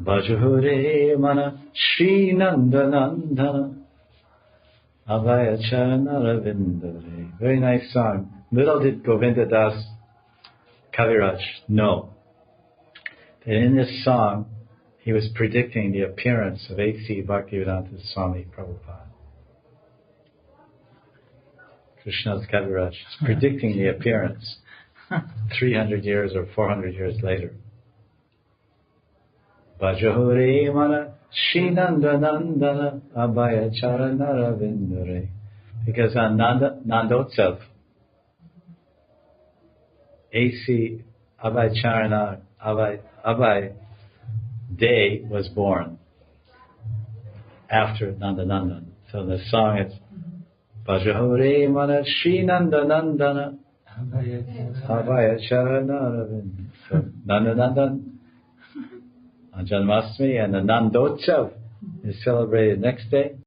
Bhajahore Mana Shri Nandanandana Abhaya Charanaravinda. Very nice song. Little did Govinda Das Kaviraj know that in this song he was predicting the appearance of A.C. Bhaktivedanta Swami Prabhupada. Krishna's Kaviraj is predicting the appearance 300 years or 400 years later. Bhajahore Mana Shinandanandana Abhaya Charanaravinda. Because on Nandotsav, A.C. Abhay Day was born after Nandanandan. So the song is Bhajahore Mana Shri Nandanandana Abhaya Charanaravinda. So Nandanandan on Janmashtami, and the Nandotsav is celebrated next day.